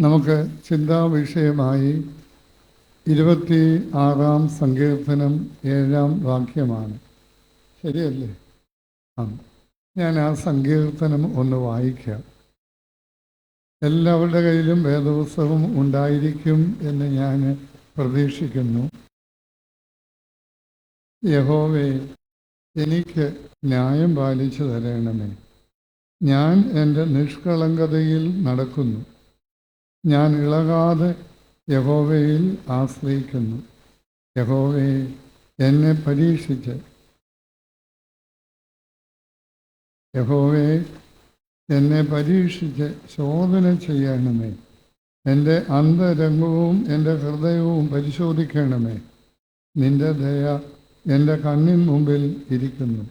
നമുക്ക് ചിന്താവിഷയമായി 26-ാം സങ്കീർത്തനം 7-ാം വാക്യമാണ്. ശരിയല്ലേ? ഞാൻ ആ സങ്കീർത്തനം ഒന്ന് വായിക്കാം. എല്ലാവരുടെ കയ്യിലും വേദപുസ്തകം ഉണ്ടായിരിക്കും എന്ന് ഞാൻ പ്രതീക്ഷിക്കുന്നു. യഹോവേ, എനിക്ക് ന്യായം പാലിച്ചു തരണമേ. ഞാൻ എൻ്റെ നിഷ്കളങ്കതയിൽ നടക്കുന്നു. ഞാൻ ഇളകാതെ യഹോവയിൽ ആശ്രയിക്കുന്നു. യഹോവേ, എന്നെ പരീക്ഷിച്ച് ശോധന ചെയ്യണമേ. എൻ്റെ അന്തരംഗവും എൻ്റെ ഹൃദയവും പരിശോധിക്കണമേ. നിന്റെ ദയ എൻ്റെ കണ്ണിൻ മുമ്പിൽ ഇരിക്കുന്നു.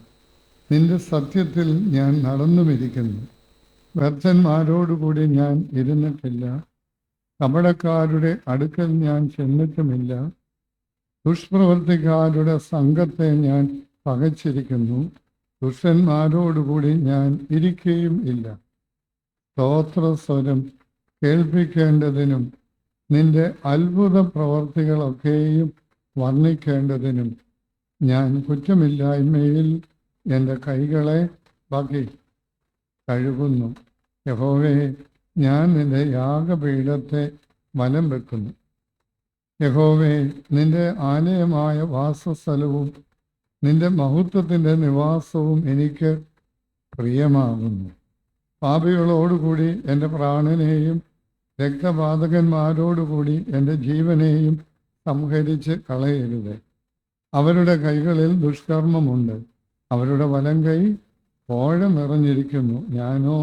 നിന്റെ സത്യത്തിൽ ഞാൻ നടന്നുമിരിക്കുന്നു. വ്യർത്ഥന്മാരോടുകൂടി ഞാൻ ഇരുന്നിട്ടില്ല. കപടക്കാരുടെ അടുക്കൽ ഞാൻ ചെന്നിട്ടുമില്ല. ദുഷ്പ്രവർത്തിക്കാരുടെ സംഘത്തെ ഞാൻ പകച്ചിരിക്കുന്നു. ദുഷ്ടന്മാരോടുകൂടി ഞാൻ ഇരിക്കുകയും ഇല്ല. സ്തോത്രസ്വരം കേൾപ്പിക്കേണ്ടതിനും നിന്റെ അത്ഭുത പ്രവർത്തികളൊക്കെയും വർണ്ണിക്കേണ്ടതിനും ഞാൻ കുറ്റമില്ലായ്മയിൽ എൻ്റെ കൈകളെ കഴുകുന്നു. യഹോവേ, ഞാൻ നിന്റെ യാഗപീഠത്തെ വലം വെക്കുന്നു. യഹോവേ, നിന്റെ ആലയമായ വാസസ്ഥലവും നിന്റെ മഹത്വത്തിൻ്റെ നിവാസവും എനിക്ക് പ്രിയമാകുന്നു. പാപികളോടുകൂടി എൻ്റെ പ്രാണനെയും രക്തപാതകന്മാരോടുകൂടി എൻ്റെ ജീവനെയും സംഹരിച്ച് കളയരുത്. അവരുടെ കൈകളിൽ ദുഷ്കർമ്മമുണ്ട്. അവരുടെ വലം കൈ കോഴ നിറഞ്ഞിരിക്കുന്നു. ഞാനോ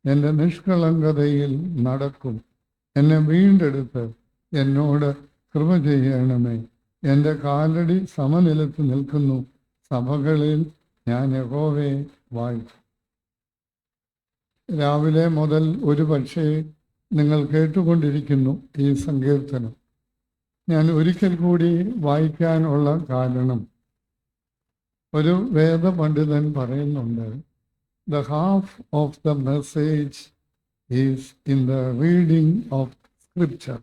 എൻ്റെ നിഷ്കളങ്കതയിൽ നടക്കും. എന്നെ വീണ്ടെടുത്ത് എന്നോട് കൃപ ചെയ്യണമേ. എൻ്റെ കാലടി സമനിലത്ത് നിൽക്കുന്നു. സഭകളിൽ ഞാൻ യഹോവയെ വാഴ്ത്തും. രാവിലെ മുതൽ ഒരു പക്ഷേ നിങ്ങൾ കേട്ടുകൊണ്ടിരിക്കുന്നു ഈ സങ്കീർത്തനം. ഞാൻ ഒരിക്കൽ കൂടി വായിക്കാനുള്ള കാരണം, ഒരു വേദപണ്ഡിതൻ പറയുന്നുണ്ട്, the half of the message is in the reading of scripture.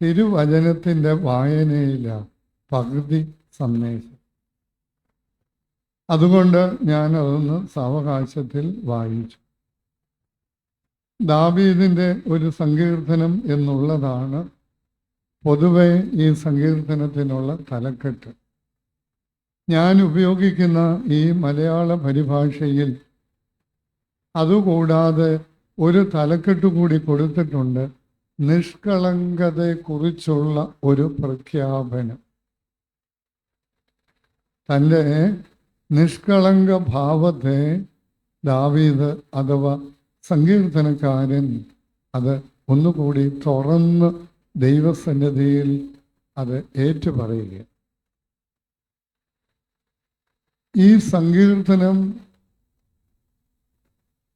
തിരുവചനത്തിൻ്റെ വായനയില പകുതി സന്ദേശം. അതുകൊണ്ട് ഞാനതൊന്ന് സാവകാശത്തിൽ വായിച്ചു. ദാവീദിൻ്റെ ഒരു സങ്കീർത്തനം എന്നുള്ളതാണ് പൊതുവെ ഈ സങ്കീർത്തനത്തിനുള്ള തലക്കെട്ട്. ഞാൻ ഉപയോഗിക്കുന്ന ഈ മലയാള പരിഭാഷയിൽ അതുകൂടാതെ ഒരു തലക്കെട്ട് കൂടി കൊടുത്തിട്ടുണ്ട്, നിഷ്കളങ്കതയെക്കുറിച്ചുള്ള ഒരു പ്രഖ്യാപനം. തൻ്റെ നിഷ്കളങ്ക ഭാവത്തെ ദാവീദ് അഥവാ സങ്കീർത്തനക്കാരൻ അത് ഒന്നുകൂടി തുറന്ന് ദൈവസന്നിധിയിൽ അത് ഏറ്റുപറയുക. ഈ സങ്കീർത്തനം,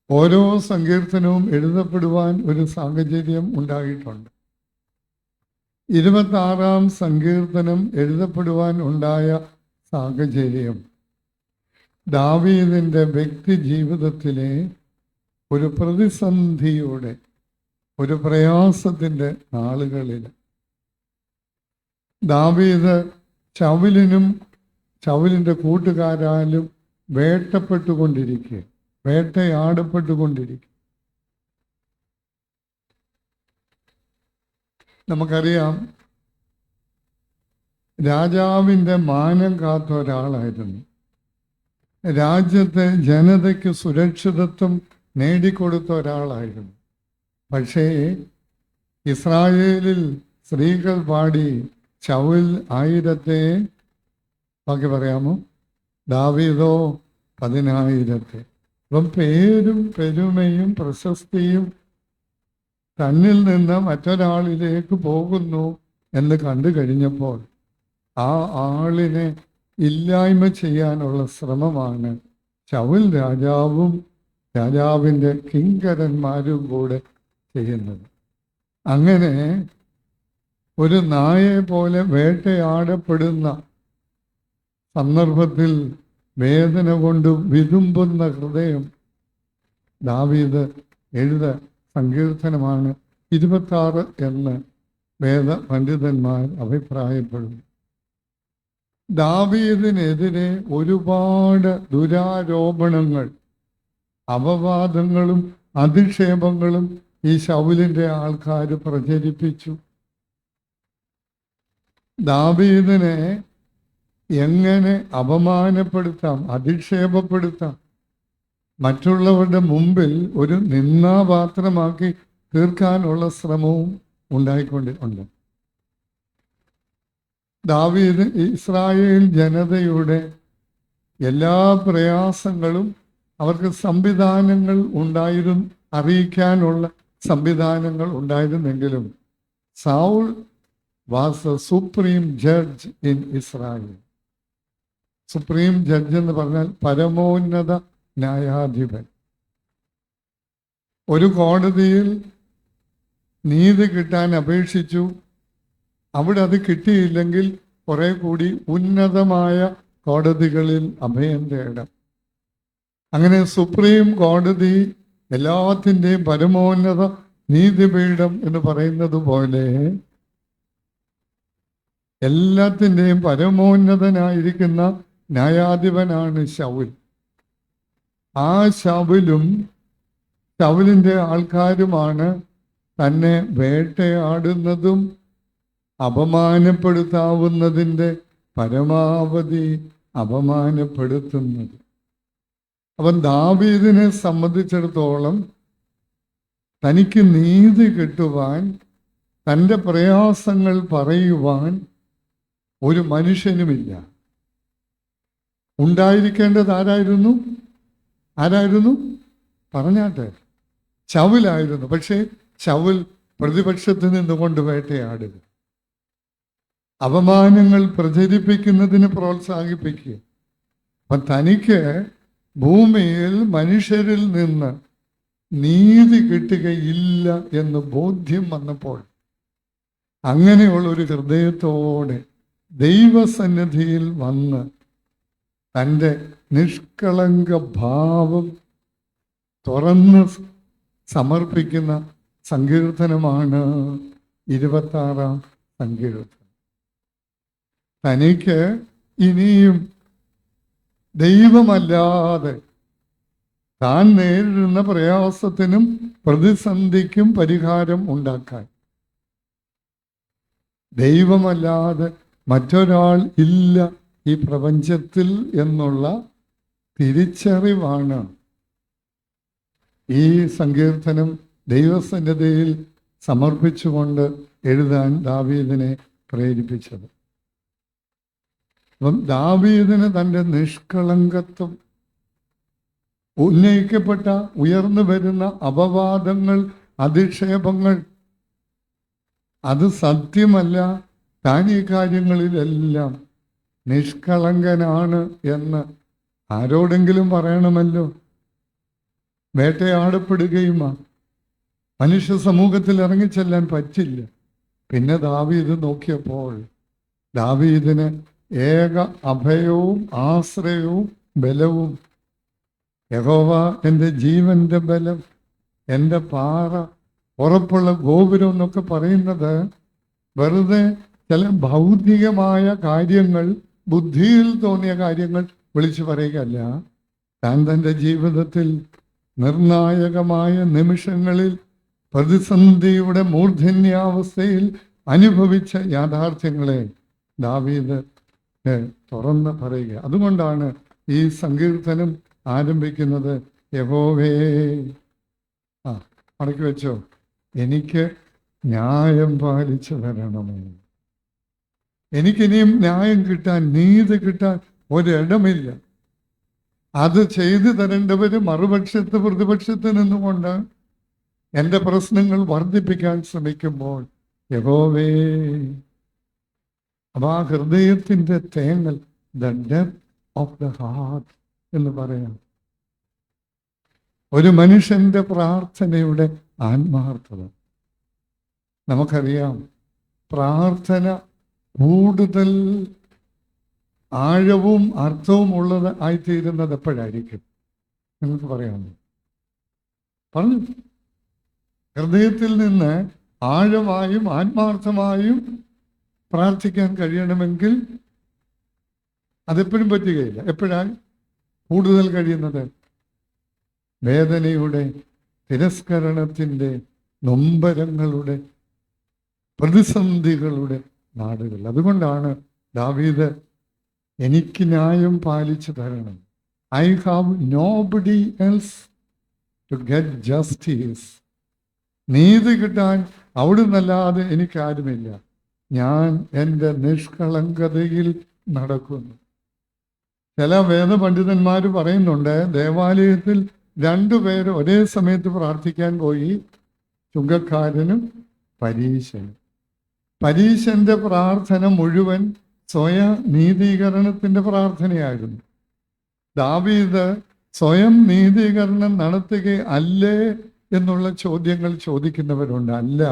ഓരോ സങ്കീർത്തനവും എഴുതപ്പെടുവാൻ ഒരു സാഹചര്യം ഉണ്ടായിട്ടുണ്ട്. 26-ാം സങ്കീർത്തനം എഴുതപ്പെടുവാൻ ഉണ്ടായ സാഹചര്യം ദാവീദിൻ്റെ വ്യക്തി ജീവിതത്തിലെ ഒരു പ്രതിസന്ധിയുടെ, ഒരു പ്രയാസത്തിൻ്റെ നാളുകളിൽ ദാവീദ് ശൗലിൻ്റെ കൂട്ടുകാരാലും വേട്ടയാടപ്പെട്ടുകൊണ്ടിരിക്കുക. നമുക്കറിയാം, രാജാവിൻ്റെ മാനം കാത്ത ഒരാളായിരുന്നു. രാജ്യത്തെ ജനതയ്ക്ക് സുരക്ഷിതത്വം നേടിക്കൊടുത്ത ഒരാളായിരുന്നു. പക്ഷേ ഇസ്രായേലിൽ സ്ത്രീകൾ പാടി ശൗൽ 1000-ത്തെ, ബാക്കി പറയാമോ, ദാവീദോ 10,000-ത്തെ. അപ്പം പേരും പെരുമയും പ്രശസ്തിയും തന്നിൽ നിന്ന് മറ്റൊരാളിലേക്ക് പോകുന്നു എന്ന് കണ്ടു കഴിഞ്ഞപ്പോൾ ആ ആളിനെ ഇല്ലായ്മ ചെയ്യാനുള്ള ശ്രമമാണ് ശൗൽ രാജാവും രാജാവിൻ്റെ കിങ്കരന്മാരും കൂടെ ചെയ്യുന്നത്. അങ്ങനെ ഒരു നായയെ പോലെ വേട്ടയാടപ്പെടുന്ന സന്ദർഭത്തിൽ വേദന കൊണ്ട് വിതുമ്പുന്ന ഹൃദയം ദാവീദ് സങ്കീർത്തനമാണ് 26 എന്ന് വേദ പണ്ഡിതന്മാർ അഭിപ്രായപ്പെടുന്നു. ദാവീദിനെതിരെ ഒരുപാട് ദുരാരോപണങ്ങൾ, അപവാദങ്ങളും അധിക്ഷേപങ്ങളും ഈ ശൗലിൻ്റെ ആൾക്കാർ പ്രചരിപ്പിച്ചു. ദാവീദിനെ എങ്ങനെ അപമാനപ്പെടുത്താം, അധിക്ഷേപപ്പെടുത്താം, മറ്റുള്ളവരുടെ മുമ്പിൽ ഒരു നിന്ദാപാത്രമാക്കി തീർക്കാനുള്ള ശ്രമവും ഉണ്ടായിക്കൊണ്ടുണ്ട്. ദാവീദ് ഇസ്രായേൽ ജനതയുടെ എല്ലാ പ്രയാസങ്ങളും അവർക്ക് സംവിധാനങ്ങൾ ഉണ്ടായിരുന്നു, അറിയിക്കാനുള്ള സംവിധാനങ്ങൾ ഉണ്ടായിരുന്നെങ്കിലും soul was A supreme judge in Israel. Supreme judge എന്ന് പറഞ്ഞാൽ പരമോന്നത ന്യായാധിപൻ. ഒരു കോടതിയിൽ നീതി കിട്ടാൻ അപേക്ഷിച്ചു, അവിടെ അത് കിട്ടിയില്ലെങ്കിൽ കുറെ കൂടി ഉന്നതമായ കോടതികളിൽ അഭയം തേടാം. അങ്ങനെ സുപ്രീം കോടതി എല്ലാത്തിൻ്റെയും പരമോന്നത നീതിപീഠം എന്ന് പറയുന്നത് പോലെ എല്ലാത്തിൻ്റെയും പരമോന്നതനായിരിക്കുന്ന ന്യായാധിപനാണ് ശൗൽ. ആ ശൗലിൻ്റെ ആൾക്കാരുമാണ് തന്നെ വേട്ടയാടുന്നതും അപമാനപ്പെടുത്താവുന്നതിൻ്റെ പരമാവധി അപമാനപ്പെടുത്തുന്നത്. അവൻ ദാവീദിനെ സംബന്ധിച്ചിടത്തോളം തനിക്ക് നീതി കിട്ടുവാൻ, തൻ്റെ പ്രയാസങ്ങൾ പറയുവാൻ ഒരു മനുഷ്യനുമില്ല. ഉണ്ടായിരിക്കേണ്ടത് ആരായിരുന്നു പറഞ്ഞാട്ടെ, ശൗലായിരുന്നു. പക്ഷേ ശൗൽ പ്രതിപക്ഷത്ത് നിന്നുകൊണ്ട് വേട്ടയാടുക, അപമാനങ്ങൾ പ്രചരിപ്പിക്കുന്നതിന് പ്രോത്സാഹിപ്പിക്കുക. അപ്പം തനിക്ക് ഭൂമിയിൽ മനുഷ്യരിൽ നിന്ന് നീതി കിട്ടുകയില്ല എന്ന് ബോധ്യം വന്നപ്പോൾ അങ്ങനെയുള്ളൊരു ഹൃദയത്തോടെ ദൈവസന്നിധിയിൽ വന്ന് തൻ്റെ നിഷ്കളങ്ക ഭാവം തുറന്ന് സമർപ്പിക്കുന്ന സങ്കീർത്തനമാണ് 26-ാം സങ്കീർത്തനം. തനിക്ക് ഇനിയും ദൈവമല്ലാതെ താൻ നേരിടുന്ന പ്രയാസത്തിനും പ്രതിസന്ധിക്കും പരിഹാരം ഉണ്ടാക്കാൻ ദൈവമല്ലാതെ മറ്റൊരാൾ ഇല്ല ഈ പ്രപഞ്ചത്തിൽ എന്നുള്ള തിരിച്ചറിവാണ് ഈ സങ്കീർത്തനം ദൈവസന്നിധിയിൽ സമർപ്പിച്ചുകൊണ്ട് എഴുതാൻ ദാവീദിനെ പ്രേരിപ്പിച്ചത്. അപ്പം ദാവീദിന് തൻ്റെ നിഷ്കളങ്കത്വം, ഉന്നയിക്കപ്പെട്ട ഉയർന്നു വരുന്ന അപവാദങ്ങൾ, അധിക്ഷേപങ്ങൾ, അത് സത്യമല്ല, താൻ ഈ കാര്യങ്ങളിലെല്ലാം നിഷ്കളങ്കനാണ് എന്ന് ആരോടെങ്കിലും പറയണമല്ലോ. വേട്ടയാടപ്പെടുകയുമാണ്, മനുഷ്യ സമൂഹത്തിൽ ഇറങ്ങിച്ചെല്ലാൻ പറ്റില്ല. പിന്നെ ദാവീദ് നോക്കിയപ്പോൾ ദാവീദിന് ഏക അഭയവും ആശ്രയവും ബലവും യഹോവ എൻ്റെ ജീവന്റെ ബലം, എൻ്റെ പാറ, ഉറപ്പുള്ള ഗോപുരം എന്നൊക്കെ പറയുന്നത് വെറുതെ ചില ഭൗതികമായ കാര്യങ്ങൾ, ബുദ്ധിയിൽ തോന്നിയ കാര്യങ്ങൾ വിളിച്ചു പറയുകയല്ല. താൻ തൻ്റെ ജീവിതത്തിൽ നിർണായകമായ നിമിഷങ്ങളിൽ പ്രതിസന്ധിയുടെ മൂർധന്യാവസ്ഥയിൽ അനുഭവിച്ച യാഥാർത്ഥ്യങ്ങളെ ദാവീദ് തുറന്ന് പറയുക. അതുകൊണ്ടാണ് ഈ സങ്കീർത്തനം ആരംഭിക്കുന്നത്, യഹോവേ, മടക്കി വെച്ചോ, എനിക്ക് ന്യായം പാലിച്ചു തരണമേ. എനിക്കിനിയും ന്യായം കിട്ടാൻ, നീതി കിട്ടാൻ ഒരിടമില്ല. അത് ചെയ്തു തരേണ്ടവർ മറുപക്ഷത്ത്, പ്രതിപക്ഷത്ത് നിന്നുകൊണ്ട് എൻ്റെ പ്രശ്നങ്ങൾ വർദ്ധിപ്പിക്കാൻ ശ്രമിക്കുമ്പോൾ യഹോവേ, അപ്പം ആ ഹൃദയത്തിൻ്റെ തേങ്ങൽ, the depth of the heart എന്ന് പറയാം. ഒരു മനുഷ്യൻ്റെ പ്രാർത്ഥനയുടെ ആത്മാർത്ഥത. നമുക്കറിയാം, പ്രാർത്ഥന കൂടുതൽ ആഴവും അർത്ഥവും ഉള്ളത് ആയിത്തീരുന്നത് എപ്പോഴായിരിക്കും? നിങ്ങൾക്ക് പറയാമോ? പറഞ്ഞു. ഹൃദയത്തിൽ നിന്ന് ആഴമായും ആത്മാർത്ഥമായും പ്രാർത്ഥിക്കാൻ കഴിയണമെങ്കിൽ അതെപ്പോഴും പറ്റുകയില്ല. എപ്പോഴാണ് കൂടുതൽ കഴിയുന്നത്? വേദനയുടെ, തിരസ്കരണത്തിൻ്റെ, നൊമ്പരങ്ങളുടെ, പ്രതിസന്ധികളുടെ നാടുകൾ. അതുകൊണ്ടാണ് ദാവീദ് എനിക്ക് ന്യായം പാലിച്ചു തരണം. I have nobody else to get justice. നീതി കിട്ടാൻ അവിടുന്നല്ലാതെ എനിക്കാരുമില്ല. ഞാൻ എൻ്റെ നിഷ്കളങ്കതയിൽ നടക്കുന്നു. ചില വേദപണ്ഡിതന്മാർ പറയുന്നുണ്ട്, ദേവാലയത്തിൽ രണ്ടുപേര് ഒരേ സമയത്ത് പ്രാർത്ഥിക്കാൻ പോയി, ചുങ്കക്കാരനും പരീശനും. പരീശന്റെ പ്രാർത്ഥന മുഴുവൻ സ്വയം നീതീകരണത്തിൻ്റെ പ്രാർത്ഥനയായിരുന്നു. ദാവീദ് സ്വയം നീതീകരണം നടത്തുക അല്ലേ എന്നുള്ള ചോദ്യങ്ങൾ ചോദിക്കുന്നവരുണ്ട്. അല്ല,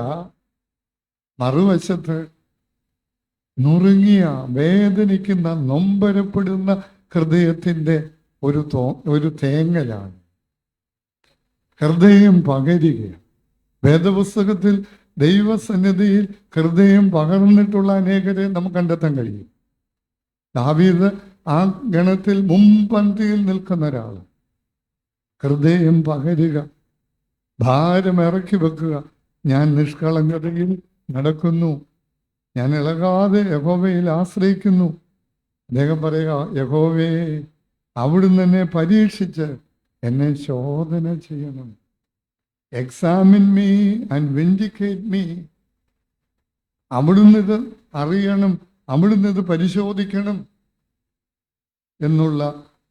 മറുവശത്ത് നുറുങ്ങിയ, വേദനിക്കുന്ന, നൊമ്പരപ്പെടുന്ന ഹൃദയത്തിൻ്റെ ഒരു തേങ്ങലാണ്. ഹൃദയം പകരുകയാണ്. വേദപുസ്തകത്തിൽ ദൈവസന്നിധിയിൽ ഹൃദയം പകർന്നിട്ടുള്ള അനേകരെ നമുക്ക് കണ്ടെത്താൻ കഴിയും. ദാവീദ് ആ ഗണത്തിൽ മുൻപന്തിയിൽ നിൽക്കുന്ന ഒരാൾ. ഹൃദയം പകരുക, ഭാരം ഇറക്കി വെക്കുക. ഞാൻ നിഷ്കളങ്കതയിൽ നടക്കുന്നു, ഞാൻ ഇളകാതെ യഹോവയിൽ ആശ്രയിക്കുന്നു. അദ്ദേഹം പറയുക, യഹോവേ, അവിടുന്ന് എന്നെ പരീക്ഷിച്ച് എന്നെ ശോധന ചെയ്യണം. Examine me and vindicate me. അവിടുന്ന് ഇത് അറിയണം, അവിടുന്ന് ഇത് പരിശോധിക്കണം എന്നുള്ള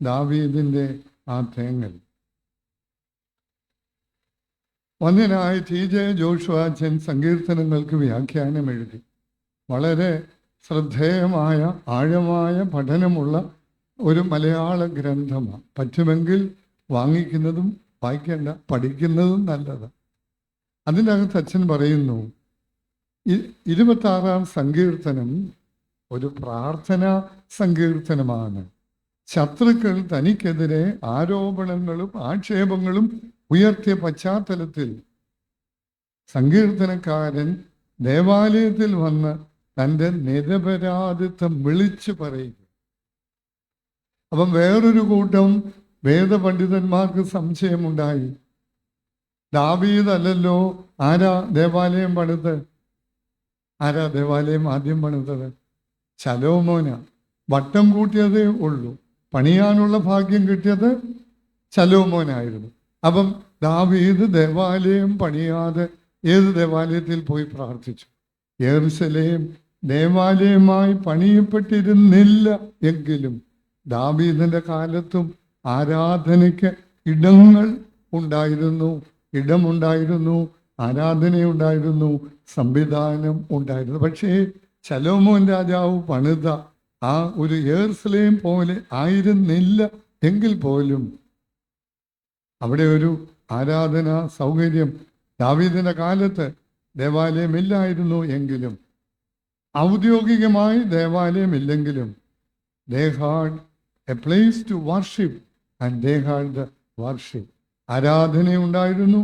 ദാവീദിൻ്റെ ആ തേങ്ങൽ. വന്യനായ TJ ജോഷുവ അച്ഛൻ സങ്കീർത്തനങ്ങൾക്ക് വ്യാഖ്യാനം എഴുതി. വളരെ ശ്രദ്ധേയമായ, ആഴമായ പഠനമുള്ള ഒരു മലയാള ഗ്രന്ഥമാണ്. പറ്റുമെങ്കിൽ വാങ്ങിക്കുന്നതും വായിക്കേണ്ട, പഠിക്കുന്നതും നല്ലത്. അതിൻ്റെ അകത്ത് അച്ഛൻ പറയുന്നു, 26-ാം സങ്കീർത്തനം ഒരു പ്രാർത്ഥനാ സങ്കീർത്തനമാണ്. ശത്രുക്കൾ തനിക്കെതിരെ ആരോപണങ്ങളും ആക്ഷേപങ്ങളും ഉയർത്തിയ പശ്ചാത്തലത്തിൽ സങ്കീർത്തനക്കാരൻ ദേവാലയത്തിൽ വന്ന് തൻ്റെ നിരപരാധിത്വം വിളിച്ചു പറയുക. അപ്പം വേറൊരു കൂട്ടം വേദപണ്ഡിതന്മാർക്ക് സംശയമുണ്ടായി. ദാവീദല്ലല്ലോ ആരാ ദേവാലയം പണിത്? ആരാ ദേവാലയം ആദ്യം പണിതത്? ശലോമോന. വട്ടം കൂട്ടിയതേ ഉള്ളൂ, പണിയാനുള്ള ഭാഗ്യം കിട്ടിയത് ശലോമോനായിരുന്നു. അപ്പം ദാവീദ് ദേവാലയം പണിയാതെ ഏത് ദേവാലയത്തിൽ പോയി പ്രാർത്ഥിച്ചു? യെരൂശലേം ദേവാലയമായി പണിയപ്പെട്ടിരുന്നില്ല എങ്കിലും ദാവീദിന്റെ കാലത്തും ആരാധനയ്ക്ക് ഇടമുണ്ടായിരുന്നു, ആരാധനയുണ്ടായിരുന്നു, സംവിധാനം ഉണ്ടായിരുന്നു. പക്ഷേ ശലോമോൻ രാജാവ് പണിത ആ ഒരു യെരൂശലേം പോലെ ആയിരുന്നില്ല എങ്കിൽ പോലും അവിടെ ഒരു ആരാധനാ സൗകര്യം ദാവീദിന്റെ കാലത്ത് ദേവാലയമില്ലായിരുന്നു എങ്കിലും, ഔദ്യോഗികമായി ദേവാലയമില്ലെങ്കിലും they had a place to worship and they had the worship. ആരാധനയുണ്ടായിരുന്നു,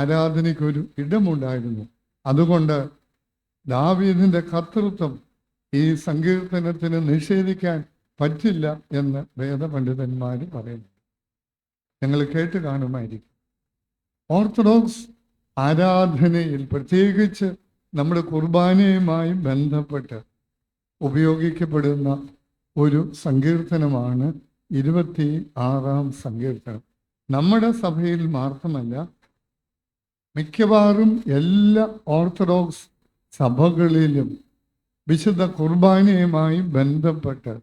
ആരാധനയ്ക്കൊരു ഇടമുണ്ടായിരുന്നു. അതുകൊണ്ട് ദാവീദിന്റെ കർത്തൃത്വം ഈ സങ്കീർത്തനത്തിന് നിഷേധിക്കാൻ പറ്റില്ല എന്ന് വേദപണ്ഡിതന്മാർ പറയുന്നു. ഞങ്ങൾ കേട്ട് കാണുമായിരിക്കും. ഓർത്തഡോക്സ് ആരാധനയിൽ, പ്രത്യേകിച്ച് നമ്മുടെ കുർബാനയുമായി ബന്ധപ്പെട്ട് ഉപയോഗിക്കപ്പെടുന്ന ഒരു സങ്കീർത്തനമാണ് 26-ാം സങ്കീർത്തനം. നമ്മുടെ സഭയിൽ മാത്രമല്ല, മിക്കവാറും എല്ലാ ഓർത്തഡോക്സ് സഭകളിലും വിശുദ്ധ കുർബാനയുമായി ബന്ധപ്പെട്ട്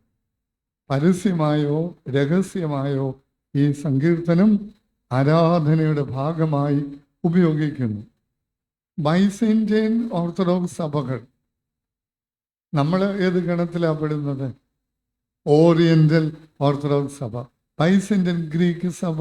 പരസ്യമായോ രഹസ്യമായോ ഈ സങ്കീർത്തനം ആരാധനയുടെ ഭാഗമായി ഉപയോഗിക്കുന്നു. ബൈസന്റൈൻ ഓർത്തഡോക്സ് സഭകൾ, നമ്മൾ ഏത് ഗണത്തിലാണ് പെടുന്നത്? ഓറിയന്റൽ ഓർത്തഡോക്സ് സഭ, ബൈസന്റൈൻ ഗ്രീക്ക് സഭ,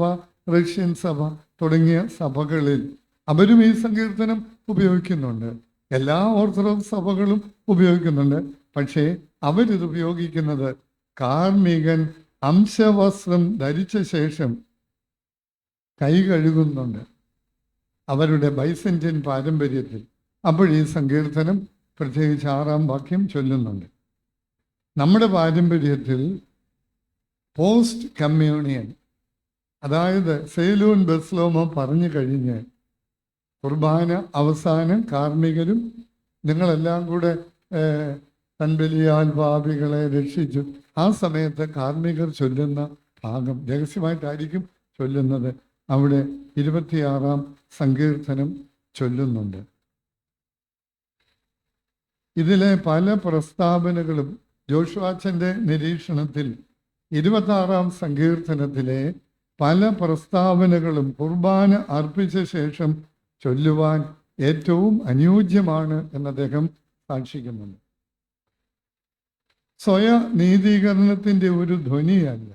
റഷ്യൻ സഭ തുടങ്ങിയ സഭകളിൽ അവരും ഈ സങ്കീർത്തനം ഉപയോഗിക്കുന്നുണ്ട്. എല്ലാ ഓർത്തഡോക്സ് സഭകളും ഉപയോഗിക്കുന്നുണ്ട്. പക്ഷേ അവരിത് ഉപയോഗിക്കുന്നത് കാർമികൻ അംശവസ്ത്രം ധരിച്ച ശേഷം കൈ കഴുകുന്നുണ്ട്. അവരുടെ ബൈസന്റിയൻ പാരമ്പര്യത്തിൽ. അപ്പോൾ ഈ സങ്കീർത്തനം പ്രത്യേകിച്ച് 6-ാം വാക്യം ചൊല്ലുന്നുണ്ട്. നമ്മുടെ പാരമ്പര്യത്തിൽ പോസ്റ്റ് കമ്മ്യൂണിയൻ, അതായത് സെയിലൂൺ ബെസ്ലോമ പറഞ്ഞു കഴിഞ്ഞ് കുർബാന അവസാനം കാർമ്മികരും നിങ്ങളെല്ലാം കൂടെ തൻബലിയാൽ പാപികളെ രക്ഷിച്ചു, ആ സമയത്ത് കാർമ്മികർ ചൊല്ലുന്ന ഭാഗം രഹസ്യമായിട്ടായിരിക്കും ചൊല്ലുന്നത്. അവിടെ 26-ാം സങ്കീർത്തനം ചൊല്ലുന്നുണ്ട്. ഇതിലെ പല പ്രസ്താവനകളും ജോഷുവാച്ചൻ്റെ നിരീക്ഷണത്തിൽ 26-ാം സങ്കീർത്തനത്തിലെ പല പ്രസ്താവനകളും കുർബാന അർപ്പിച്ച ശേഷം ചൊല്ലുവാൻ ഏറ്റവും അനുയോജ്യമാണ് എന്ന് അദ്ദേഹം സാക്ഷിക്കുന്നുണ്ട്. സ്വയ നീതീകരണത്തിൻ്റെ ഒരു ധ്വനിയല്ല.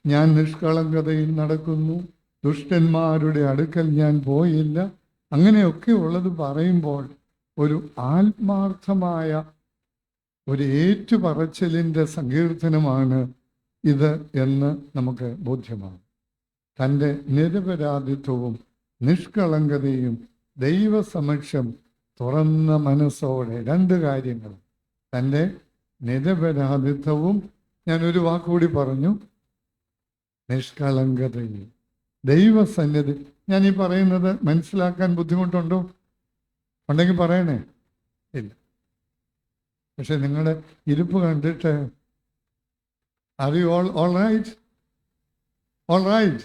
ഞാൻ നിഷ്കളങ്കതയിൽ നടക്കുന്നു, ദുഷ്ടന്മാരുടെ അടുക്കൽ ഞാൻ പോയില്ല, അങ്ങനെയൊക്കെ ഉള്ളത് പറയുമ്പോൾ ഒരു ആത്മാർത്ഥമായ ഒരു ഏറ്റുപറച്ചിലിൻ്റെ സങ്കീർത്തനമാണ് ഇത് എന്ന് നമുക്ക് ബോധ്യമാണ്. തൻ്റെ നിരപരാധിത്വവും നിഷ്കളങ്കതയും ദൈവസമക്ഷം തുറന്ന മനസ്സോടെ, 2 കാര്യങ്ങൾ, തൻ്റെ നിരപരാധിത്വവും, ഞാനൊരു വാക്കുകൂടി പറഞ്ഞു, നിഷ്കളങ്കതയും ദൈവസന്നിധി. ഞാൻ ഈ പറയുന്നത് മനസ്സിലാക്കാൻ ബുദ്ധിമുട്ടുണ്ടോ? ഉണ്ടെങ്കിൽ പറയണേ. ഇല്ല. പക്ഷെ നിങ്ങളുടെ ഇരിപ്പ് കണ്ടിട്ട് are you all right? All right,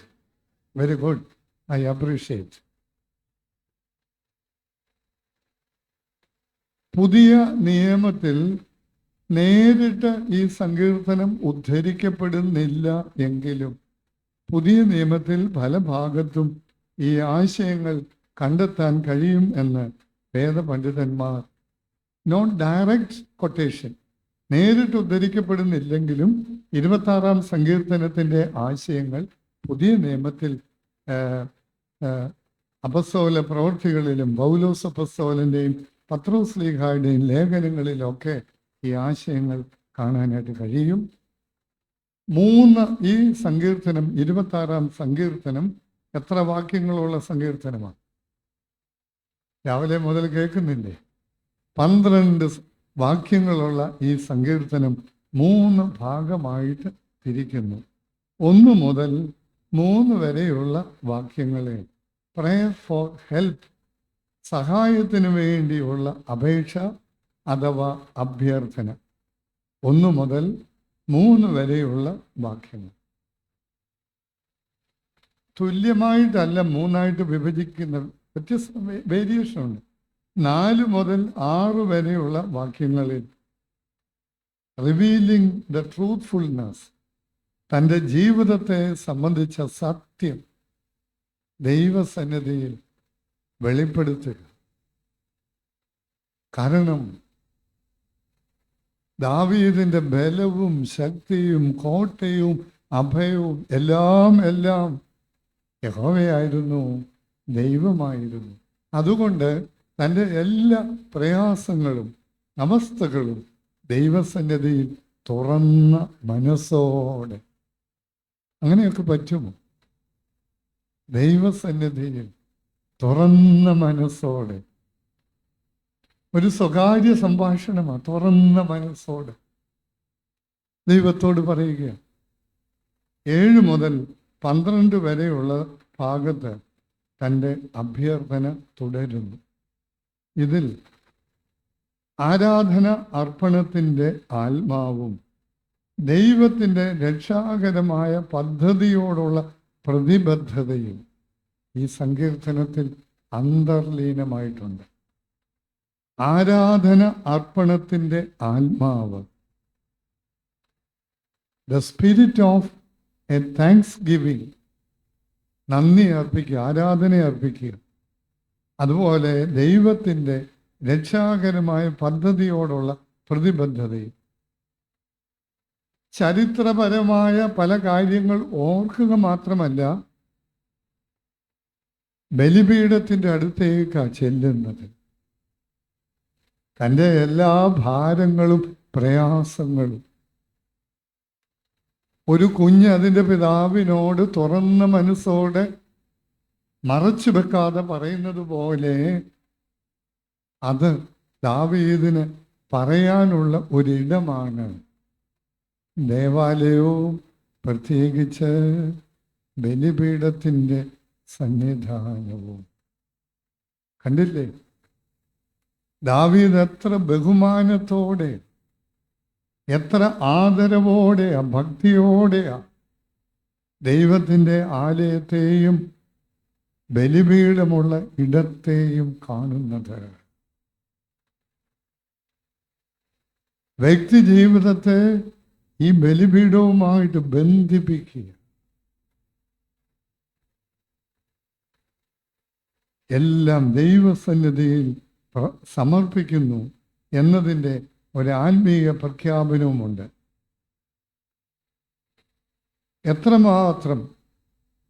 very good, I appreciate. പുതിയ നിയമത്തിൽ നേരിട്ട് ഈ സങ്കീർത്തനം ഉദ്ധരിക്കപ്പെടുന്നില്ല എങ്കിലും പുതിയ നിയമത്തിൽ പല ഭാഗത്തും ഈ ആശയങ്ങൾ കണ്ടെത്താൻ കഴിയും എന്ന് വേദപണ്ഡിതന്മാർ, നോട്ട് ഡയറക്റ്റ് കൊട്ടേഷൻ, നേരിട്ട് ഉദ്ധരിക്കപ്പെടുന്നില്ലെങ്കിലും 26-ാം സങ്കീർത്തനത്തിൻ്റെ ആശയങ്ങൾ പുതിയ നിയമത്തിൽ അപ്പസ്തോല പ്രവൃത്തികളിലും പൗലോസ് അപ്പസ്തോലൻ്റെയും പത്രോസ് ശ്ലീഹായുടെയും ലേഖനങ്ങളിലൊക്കെ ഈ ആശയങ്ങൾ കാണാനായിട്ട് കഴിയും. ഈ സങ്കീർത്തനം, 26-ാം സങ്കീർത്തനം എത്ര വാക്യങ്ങളുള്ള സങ്കീർത്തനമാണ്? രാവിലെ മുതൽ കേൾക്കുന്നില്ലേ? 12 വാക്യങ്ങളുള്ള ഈ സങ്കീർത്തനം 3 ഭാഗമായിട്ട് തിരിക്കുന്നു. 1 മുതൽ 3 വരെയുള്ള വാക്യങ്ങളെ പ്രേയർ ഫോർ ഹെൽപ്പ്, സഹായത്തിന് വേണ്ടിയുള്ള അപേക്ഷ അഥവാ അഭ്യർത്ഥന. 1 മുതൽ 3 വരെയുള്ള വാക്യങ്ങൾ തുല്യമായിട്ടല്ല 3ആയിട്ട് വിഭജിക്കുന്ന, വ്യത്യസ്ത വേരിയേഷൻ ഉണ്ട്. 4 മുതൽ 6 വരെയുള്ള വാക്യങ്ങളിൽ റിവീലിംഗ് ദ ട്രൂത്ത്ഫുൾനെസ്, തൻ്റെ ജീവിതത്തെ സംബന്ധിച്ച സത്യം ദൈവസന്നിധിയിൽ വെളിപ്പെടുത്തുക. കാരണം ദാവീദിൻ്റെ ബലവും ശക്തിയും കോട്ടയും അഭയവും എല്ലാം യഹോവയായിരുന്നു, ദൈവമായിരുന്നു. അതുകൊണ്ട് തൻ്റെ എല്ലാ പ്രയാസങ്ങളും അവസ്ഥകളും ദൈവസന്നിധിയിൽ തുറന്ന മനസ്സോടെ, അങ്ങനെയൊക്കെ പറ്റുമോ? ദൈവസന്നിധിയിൽ തുറന്ന മനസ്സോടെ, ഒരു സ്വകാര്യ സംഭാഷണമാണ്, തുറന്ന മനസ്സോടെ ദൈവത്തോട് പറയുക. 7 മുതൽ 12 വരെയുള്ള ഭാഗത്ത് തൻ്റെ അഭ്യർത്ഥന തുടരുന്നു. ഇതിൽ ആരാധന അർപ്പണത്തിൻ്റെ ആത്മാവും ദൈവത്തിൻ്റെ രക്ഷാകരമായ പദ്ധതിയോടുള്ള പ്രതിബദ്ധതയും ഈ സങ്കീർത്തനത്തിൽ അന്തർലീനമായിട്ടുണ്ട്. ആരാധന അർപ്പണത്തിൻ്റെ ആത്മാവ്, the spirit of A thanks giving, നന്ദി അർപ്പിക്കുക, ആരാധന അർപ്പിക്കുക. അതുപോലെ ദൈവത്തിൻ്റെ രക്ഷാകരമായ പദ്ധതിയോടുള്ള പ്രതിബദ്ധതയും. ചരിത്രപരമായ പല കാര്യങ്ങൾ ഓർക്കുക മാത്രമല്ല, ബലിപീഠത്തിൻ്റെ അടുത്തേക്കാണ് ചെല്ലുന്നത്. തൻ്റെ എല്ലാ ഭാരങ്ങളും പ്രയാസങ്ങളും ഒരു കുഞ്ഞ് അതിൻ്റെ പിതാവിനോട് തുറന്ന മനസ്സോടെ മറച്ചു വെക്കാതെ പറയുന്നത് പോലെ അത് ദാവീദിന് പറയാനുള്ള ഒരിടമാണ് ദേവാലയവും പ്രത്യേകിച്ച് ബലിപീഠത്തിൻ്റെ സന്നിധാനവും. കണ്ടില്ലേ, ദാവീദ് എത്ര ബഹുമാനത്തോടെ, എത്ര ആദരവോടെയാ, ഭക്തിയോടെയാ ദൈവത്തിൻ്റെ ആലയത്തെയും ബലിപീഠമുള്ള ഇടത്തെയും കാണുന്നത്. വ്യക്തി ജീവിതത്തെ ഈ ബലിപീഠവുമായിട്ട് ബന്ധിപ്പിക്കുക. എല്ലാം ദൈവസന്നിധിയിൽ സമർപ്പിക്കുന്നു എന്നതിൻ്റെ ഒരു ആത്മീയ പ്രഖ്യാപനവുമുണ്ട്. എത്രമാത്രം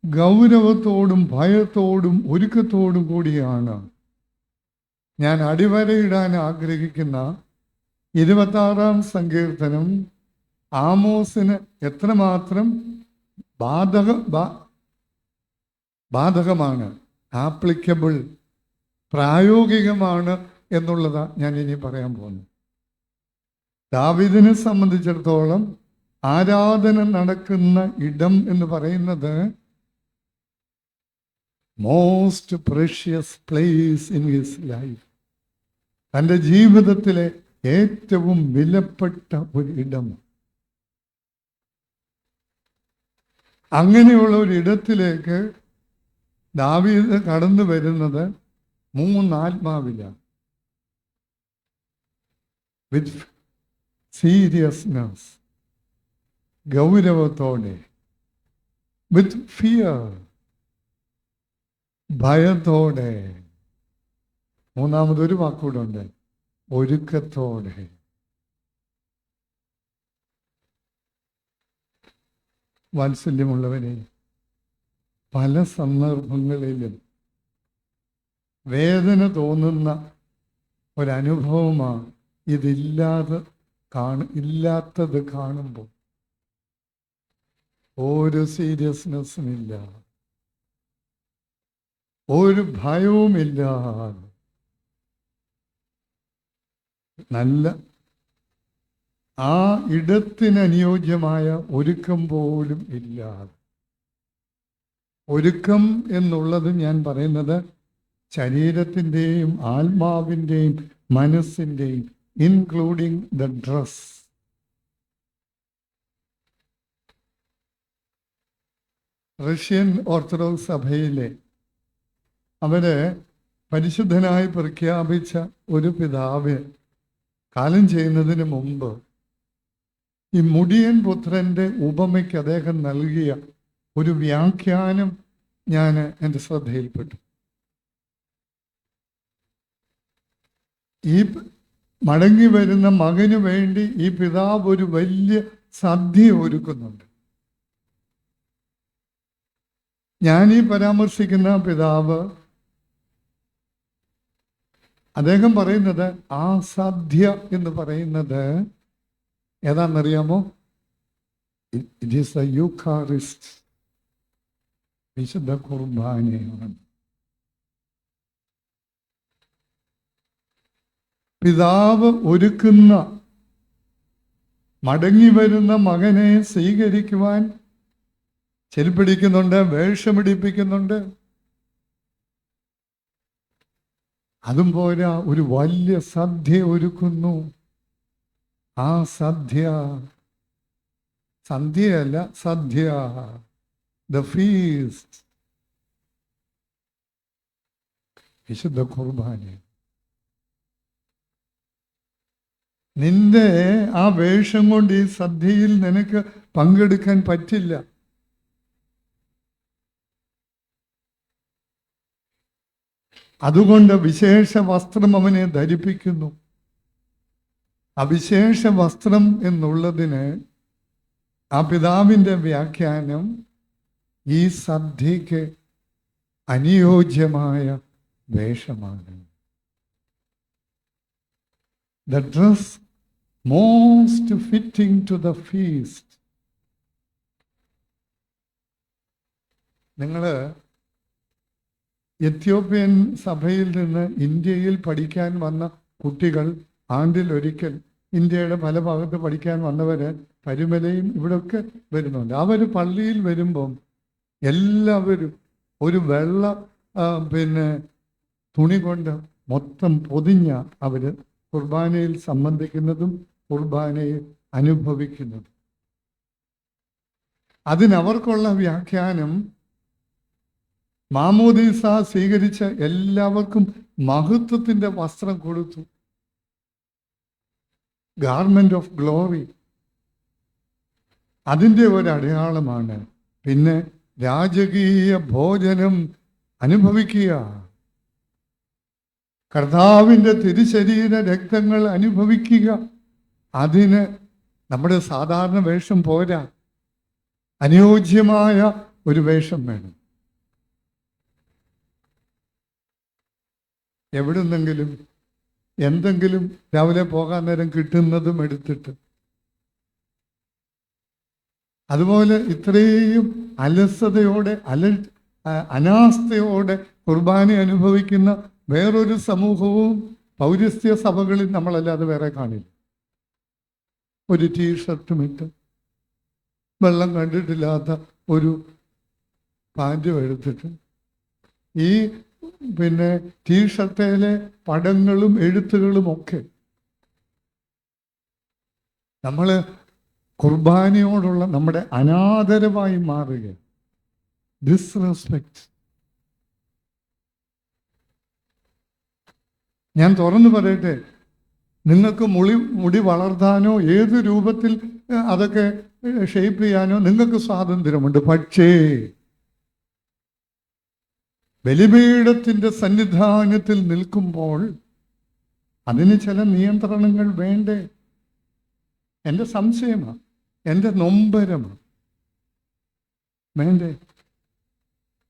ഗൗരവത്തോടും ഭയത്തോടും ഒരുക്കത്തോടും കൂടിയാണ് ഞാൻ അടിവരയിടാൻ ആഗ്രഹിക്കുന്ന 26-ാം സങ്കീർത്തനം ആമോസിന് എത്രമാത്രം ബാധകമാണ്, ആപ്ലിക്കബിൾ, പ്രായോഗികമാണ് എന്നുള്ളതാണ് ഞാൻ ഇനി പറയാൻ പോകുന്നത്. ദാവീദിനെ സംബന്ധിച്ചിടത്തോളം ആരാധന നടക്കുന്ന ഇടം എന്ന് പറയുന്നത് most precious place in his life, തൻ്റെ ജീവിതത്തിലെ ഏറ്റവും വിലപ്പെട്ട ഒരു ഇടം. അങ്ങനെയുള്ള ഒരു ഇടത്തിലേക്ക് ദാവീദ് കടന്നു വരുന്നത് 3 ആത്മാവിലാണ്. വിത്ത് സീരിയസ്നെസ്, ഗൗരവത്തോടെ, വിത്ത് ഫിയർ, ഭയത്തോടെ, മൂന്നാമതൊരു വാക്കൂടെ ഉണ്ട്, ഒരുക്കത്തോടെ. വാത്സല്യമുള്ളവരെ, പല സന്ദർഭങ്ങളിലും വേദന തോന്നുന്ന ഒരനുഭവമാണ് ഇല്ലാത്തത് കാണുമ്പോൾ. ഒരു സീരിയസ്നെസ്സും ഇല്ല, ഒരു ഭയവുമില്ല, നല്ല ആ ഇടത്തിന് അനുയോജ്യമായ ഒരുക്കം പോലും ഇല്ലാതെ. ഒരുക്കം എന്നുള്ളത് ഞാൻ പറയുന്നത് ശരീരത്തിൻ്റെയും ആത്മാവിൻ്റെയും മനസ്സിൻ്റെയും, including the dress. Russian orthodox സഭയിലെ അവര് പരിശുദ്ധനായി പ്രഖ്യാപിച്ച ഒരു പിതാവ് കാലം ചെയ്യുന്നതിന് മുമ്പ് ഈ മുടിയൻ പുത്രൻ്റെ ഉപമയ്ക്ക് അദ്ദേഹം നൽകിയ ഒരു വ്യാഖ്യാനം ഞാൻ എൻ്റെ ശ്രദ്ധയിൽപ്പെട്ടു. ഈ മടങ്ങി വരുന്ന മകന് വേണ്ടി ഈ പിതാവ് ഒരു വലിയ സദ്യ ഒരുക്കുന്നുണ്ട്. ഞാനീ പരാമർശിക്കുന്ന പിതാവ് അദ്ദേഹം പറയുന്നത് ആ സദ്യ എന്ന് പറയുന്നത് ഏതാണെന്നറിയാമോ? ഇറ്റ് ഈസ് എ യൂക്കാറിസ്റ്റ്, വിശുദ്ധ കുർബാനയാണ്. പിതാവ് ഒരുക്കുന്ന, മടങ്ങി വരുന്ന മകനെ സ്വീകരിക്കുവാൻ ചെരുപ്പിടിക്കുന്നുണ്ട്, വേഷമിടിപ്പിക്കുന്നുണ്ട്. അതും പോരാ, ഒരു വലിയ സദ്യ ഒരുക്കുന്നു. ആ സന്ധ്യയല്ല, സദ്യ, ദ ഫീസ്റ്റ്, വിശുദ്ധ കുർബാന. നിന്റെ ആ വേഷം കൊണ്ട് ഈ സദ്യയിൽ നിനക്ക് പങ്കെടുക്കാൻ പറ്റില്ല. അതുകൊണ്ട് വിശേഷ വസ്ത്രം അവനെ ധരിപ്പിക്കുന്നു. അവിശേഷ വസ്ത്രം എന്നുള്ളതിന് ആ പിതാവിൻ്റെ വ്യാഖ്യാനം ഈ സദ്യക്ക് അനുയോജ്യമായ വേഷമാണ്. The dress most fitting to the feast. നിങ്ങൾ എത്യോപ്യൻ സഭയിൽ നിന്ന് ഇന്ത്യയിൽ പഠിക്കാൻ വന്ന കുട്ടികൾ ആണ്ടിലൊരിക്കൽ ഇന്ത്യയുടെ പല ഭാഗത്ത് പഠിക്കാൻ വന്നവർ പരുമലയും ഇവിടെയൊക്കെ വരുന്നുണ്ട്. അവർ പള്ളിയിൽ വരുമ്പം എല്ലാവരും ഒരു വെള്ള തുണി കൊണ്ട് മൊത്തം പൊതിഞ്ഞ അവർ കുർബാനയിൽ സംബന്ധിക്കുന്നതും കുർബാനയിൽ അനുഭവിക്കുന്നതും. അതിനവർക്കുള്ള വ്യാഖ്യാനം, മാമോദീസ സ്വീകരിച്ച എല്ലാവർക്കും മഹത്വത്തിൻ്റെ വസ്ത്രം കൊടുത്തു, ഗാർമെന്റ് ഓഫ് ഗ്ലോറി. അതിൻ്റെ ഒരടയാളമാണ്. പിന്നെ രാജകീയ ഭോജനം അനുഭവിക്കുക, കർത്താവിൻ്റെ തിരുശരീര രക്തങ്ങൾ അനുഭവിക്കുക. അതിന് നമ്മുടെ സാധാരണ വേഷം പോരാ, അനുയോജ്യമായ ഒരു വേഷം വേണം. എവിടുന്നെങ്കിലും എന്തെങ്കിലും രാവിലെ പോകാൻ നേരം കിട്ടുന്നതും എടുത്തിട്ട്, അതുപോലെ ഇത്രയും അലസതയോടെ അനാസ്ഥയോടെ കുർബാന അനുഭവിക്കുന്ന വേറൊരു സമൂഹവും പൗരസ്ത്യ സഭകളിൽ നമ്മളല്ലാതെ വേറെ കാണില്ല. ഒരു ടീഷർട്ടും ഇട്ട് വെള്ളം കണ്ടിട്ടില്ലാത്ത ഒരു പാൻറ്റും എടുത്തിട്ട് ഈ ടീഷർട്ടിലെ പടങ്ങളും എഴുത്തുകളും ഒക്കെ നമ്മൾ കുർബാനയോടുള്ള നമ്മുടെ അനാദരവായി മാറുക, ഡിസ്റെസ്പെക്റ്റ്. ഞാൻ തുറന്നു പറയട്ടെ, നിങ്ങൾക്ക് മുടി വളർത്താനോ ഏത് രൂപത്തിൽ അതൊക്കെ ഷേപ്പ് ചെയ്യാനോ നിങ്ങൾക്ക് സ്വാതന്ത്ര്യമുണ്ട്. പക്ഷേ ബലിപീഠത്തിൻ്റെ സന്നിധാനത്തിൽ നിൽക്കുമ്പോൾ അതിന് ചില നിയന്ത്രണങ്ങൾ വേണ്ടേ? എൻ്റെ സംശയമാണ്, എൻ്റെ നൊമ്പരമാണ്. വേണ്ടേ?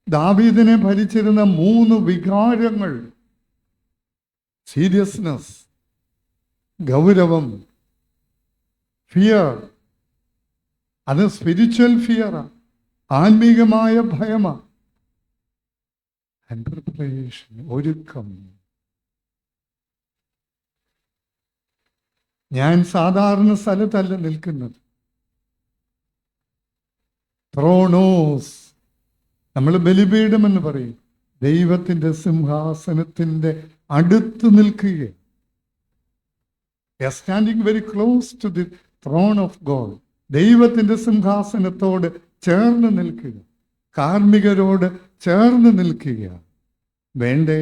ദാവീദിനെ ഭരിച്ചിരുന്ന 3 വികാരങ്ങൾ, സീരിയസ്നെസ്, ഗൗരവം, ഫിയർ. അത് സ്പിരിച്വൽ ഫിയറാണ്, ആത്മീകമായ ഭയമാണ്. ആൻഡ് പ്രിപ്പറേഷൻ, ഒരുക്കം. ഞാൻ സാധാരണ സ്ഥലത്തല്ല നിൽക്കുന്നത്. ത്രോണോസ്, നമ്മൾ ബലിപീഠം എന്ന് പറയും, ദൈവത്തിൻ്റെ സിംഹാസനത്തിൻ്റെ അടുത്ത് നിൽക്കുക. Standing very close to the throne of God. ദൈവത്തിൻ്റെ സിംഹാസനത്തോട് ചേർന്ന് നിൽക്കുക, കാർമ്മികരോട് ചേർന്ന് നിൽക്കുക. വേണ്ടേ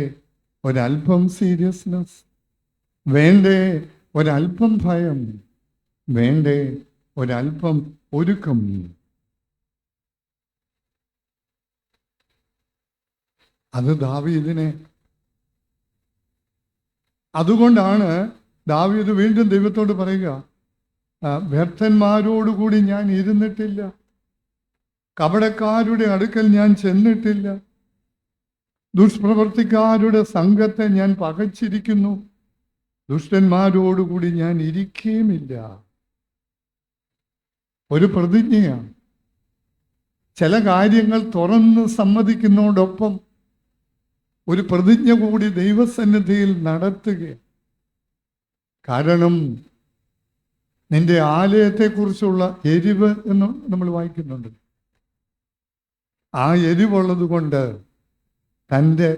ഒരല്പം സീരിയസ്നെസ്? വേണ്ടേ ഒരല്പം ഭയം? വേണ്ടേ ഒരല്പം ഒരുക്കം? അത് ദാവീദിനെ, അതുകൊണ്ടാണ് ദാവീദ് വീണ്ടും ദൈവത്തോട് പറയുക, വ്യർത്ഥന്മാരോടുകൂടി ഞാൻ ഇരുന്നിട്ടില്ല, കപടക്കാരുടെ അടുക്കൽ ഞാൻ ചെന്നിട്ടില്ല, ദുഷ്പ്രവർത്തിക്കാരുടെ സംഘത്തെ ഞാൻ പകച്ചിരിക്കുന്നു, ദുഷ്ടന്മാരോടുകൂടി ഞാൻ ഇരിക്കുകയുമില്ല. ഒരു പ്രതിജ്ഞയാണ്. ചില കാര്യങ്ങൾ തുറന്ന് സമ്മതിക്കുന്നതോടൊപ്പം ഒരു പ്രതിജ്ഞ കൂടി ദൈവസന്നിധിയിൽ നടത്തുക. കാരണം നിന്റെ ആലയത്തെക്കുറിച്ചുള്ള എരിവ് എന്ന് നമ്മൾ വായിക്കുന്നുണ്ട്. ആ എരിവുള്ളത് കൊണ്ട് തൻ്റെ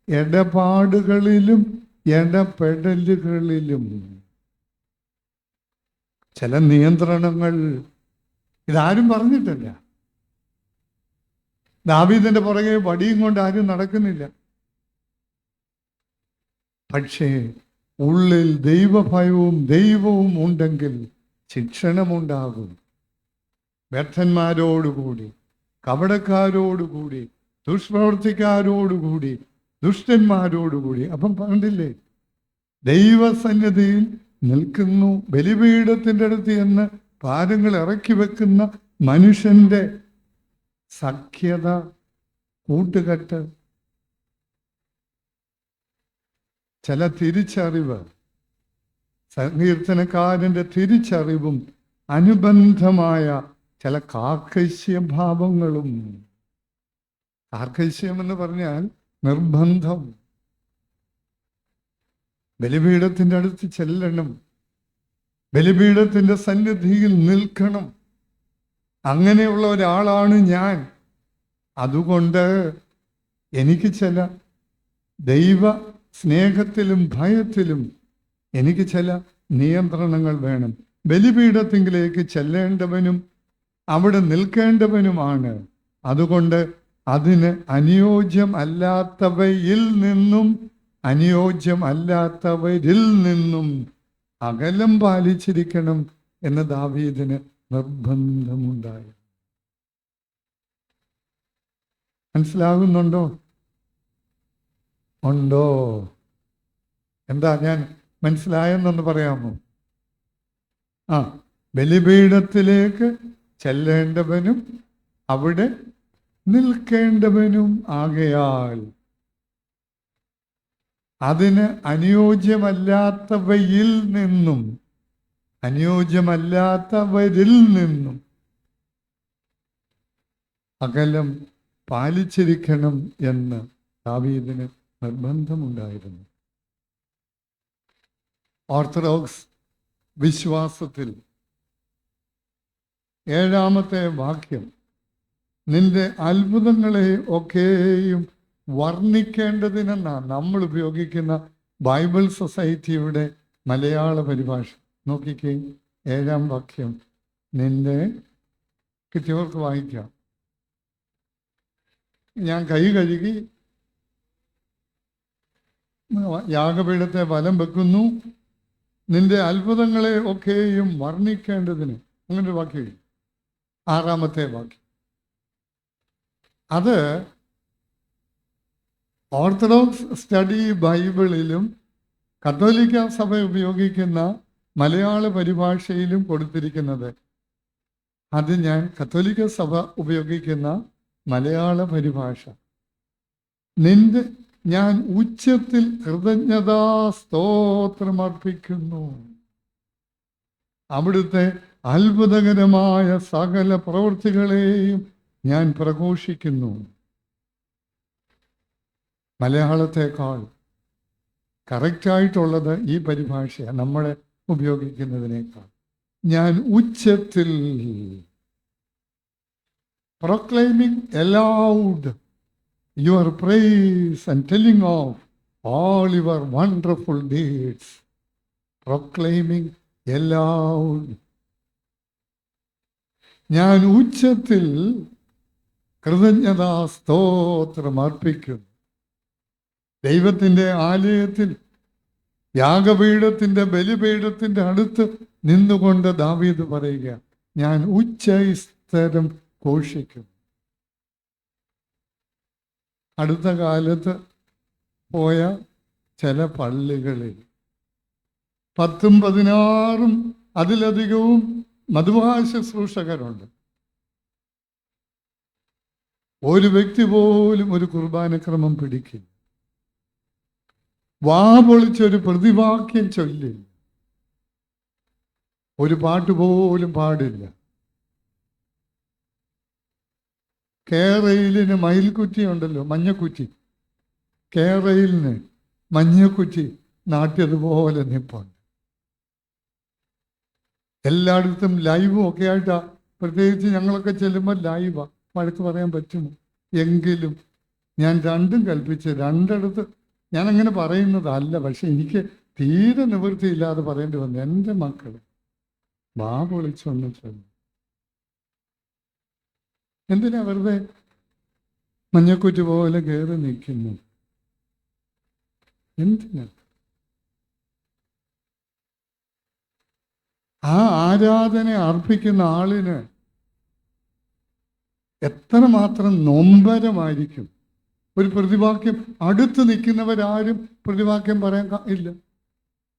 ഇടപാടുകളിലും ഇടപെടലുകളിലും ചില നിയന്ത്രണങ്ങൾ, ഇതാരും പറഞ്ഞിട്ടില്ല. ദാവീദിന്റെ പുറകെ വടിയും കൊണ്ട് ആരും നടക്കുന്നില്ല. പക്ഷേ ഉള്ളിൽ ദൈവഭയവും ദൈവവും ഉണ്ടെങ്കിൽ ശിക്ഷണമുണ്ടാകും. വ്യർത്ഥന്മാരോടുകൂടി, കപടക്കാരോടുകൂടി, ദുഷ്പ്രവർത്തിക്കാരോടുകൂടി, ദുഷ്ടന്മാരോടുകൂടി. അപ്പം കണ്ടില്ലേ, ദൈവസന്നിധിയിൽ നിൽക്കുന്നു, ബലിപീഠത്തിൻ്റെ അടുത്ത് എന്ന് പാദങ്ങൾ ഇറക്കി വെക്കുന്ന മനുഷ്യന്റെ സഖ്യത, കൂട്ടുകെട്ട്, ചില തിരിച്ചറിവ്, സങ്കീർത്തനക്കാരൻ്റെ തിരിച്ചറിവും അനുബന്ധമായ ചില കാർക്കശ്യഭാവങ്ങളും. കാർക്കശ്യം എന്ന് പറഞ്ഞാൽ നിർബന്ധം. ബലിപീഠത്തിൻ്റെ അടുത്ത് ചെല്ലണം, ബലിപീഠത്തിൻ്റെ സന്നിധിയിൽ നിൽക്കണം. അങ്ങനെയുള്ള ഒരാളാണ് ഞാൻ. അതുകൊണ്ട് എനിക്ക് ചില ദൈവ സ്നേഹത്തിലും ഭയത്തിലും എനിക്ക് ചില നിയന്ത്രണങ്ങൾ വേണം. ബലിപീഠത്തിങ്കിലേക്ക് ചെല്ലേണ്ടവനും അവിടെ നിൽക്കേണ്ടവനുമാണ്. അതുകൊണ്ട് അതിന് അനുയോജ്യമല്ലാത്തവയിൽ നിന്നും അനുയോജ്യമല്ലാത്തവരിൽ നിന്നും അകലം പാലിച്ചിരിക്കണം എന്ന് ദാവീദിന് നിർബന്ധമുണ്ടായി. മനസ്സിലാകുന്നുണ്ടോ? ഉണ്ടോ? എന്താ ഞാൻ മനസ്സിലായെന്നൊന്ന് പറയാമോ? ബലിപീഠത്തിലേക്ക് ചെല്ലേണ്ടവനും അവിടെ നിൽക്കേണ്ടവനും ആകയാൽ അതിന് അനുയോജ്യമല്ലാത്തവയിൽ നിന്നും അനുയോജ്യമല്ലാത്തവരിൽ നിന്നും അകലം പാലിച്ചിരിക്കണം എന്ന് ദാവീദിന് നിർബന്ധമുണ്ടായിരുന്നു. ഓർത്തഡോക്സ് വിശ്വാസത്തിൽ 7-ാമത്തെ വാക്യം, നിന്റെ അത്ഭുതങ്ങളെ ഒക്കെയും വർണ്ണിക്കേണ്ടതിനെന്നാണ് നമ്മൾ ഉപയോഗിക്കുന്ന ബൈബിൾ സൊസൈറ്റിയുടെ മലയാള പരിഭാഷ. നോക്കിക്കേ, 7-ാം വാക്യം. നിന്റെ കിട്ടിയവർക്ക് വായിക്കാം. ഞാൻ കൈ കഴുകി യാഗപീഠത്തെ വലം വെക്കുന്നു, നിന്റെ അത്ഭുതങ്ങളെ ഒക്കെയും വർണ്ണിക്കേണ്ടതിന്. അങ്ങനൊരു വാക്യം. 6-ാമത്തെ വാക്യം. അത് ഓർത്തഡോക്സ് സ്റ്റഡി ബൈബിളിലും കത്തോലിക്ക സഭ ഉപയോഗിക്കുന്ന മലയാള പരിഭാഷയിലും കൊടുത്തിരിക്കുന്നത്. അത് ഞാൻ കത്തോലിക്ക സഭ ഉപയോഗിക്കുന്ന മലയാള പരിഭാഷ. ഞാൻ ഉച്ചത്തിൽ കൃതജ്ഞതാ സ്തോത്രമർപ്പിക്കുന്നു, അവിടുത്തെ അത്ഭുതകരമായ സകല പ്രവൃത്തികളെയും ഞാൻ പ്രഘോഷിക്കുന്നു. മലയാളത്തെക്കാൾ കറക്റ്റായിട്ടുള്ളത് ഈ പരിഭാഷയാണ് നമ്മളെ ഉപയോഗിക്കുന്നതിനേക്കാൾ. ഞാൻ ഉച്ചത്തിൽ proclaiming aloud your praise and telling of all your wonderful deeds. Proclaiming aloud. ഞാൻ ഉച്ചത്തിൽ കൃതജ്ഞതാ സ്തോത്രം അർപ്പിക്കും. ദൈവത്തിൻ്റെ ആലയത്തിൽ യാഗപീഠത്തിൻ്റെ ബലിപീഠത്തിൻ്റെ അടുത്ത് നിന്നുകൊണ്ട് ദാവീദ് പറയുക, ഞാൻ ഉച്ചസ്ഥരം ഘോഷിക്കും. അടുത്ത കാലത്ത് പോയ ചില പള്ളികളിൽ 10-16 അതിലധികവും മധുവാ ശുശ്രൂഷകരുണ്ട്. ഒരു വ്യക്തി പോലും ഒരു കുർബാനക്രമം പിടിക്കില്ല, വാ പൊളിച്ചൊരു പ്രതിവാക്യം ചൊല്ലില്ല, ഒരു പാട്ട് പോലും പാടില്ല. കേരളിന് മയിൽക്കുറ്റി ഉണ്ടല്ലോ, മഞ്ഞക്കുറ്റി. കേരളിന് മഞ്ഞക്കുറ്റി നാട്ടിയതുപോലെ നിൽപ്പുണ്ട്. എല്ലായിടത്തും ലൈവും ഒക്കെ ആയിട്ടാ. പ്രത്യേകിച്ച് ഞങ്ങളൊക്കെ ചെല്ലുമ്പോൾ ലൈവാ. വഴക്ക് പറയാൻ പറ്റുമോ? എങ്കിലും ഞാൻ രണ്ടും കൽപ്പിച്ച് രണ്ടിടത്ത് ഞാനങ്ങനെ പറയുന്നതല്ല. പക്ഷെ എനിക്ക് തീരെ നിവൃത്തിയില്ലാതെ പറയേണ്ടി വന്നു. എൻ്റെ മക്കൾ വാ പൊളിച്ചൊന്ന് ചൊല്ലും. എന്തിനാ വെറുതെ മഞ്ഞക്കുറ്റി പോലെ കയറി നിൽക്കുന്നു? എന്തിനാ? ആ ആരാധന അർപ്പിക്കുന്ന ആളിന് എത്രമാത്രം നൊമ്പരമായിരിക്കും. ഒരു പ്രതിവാക്യം അടുത്ത് നിൽക്കുന്നവരാരും പ്രതിവാക്യം പറയാൻ ഇല്ല.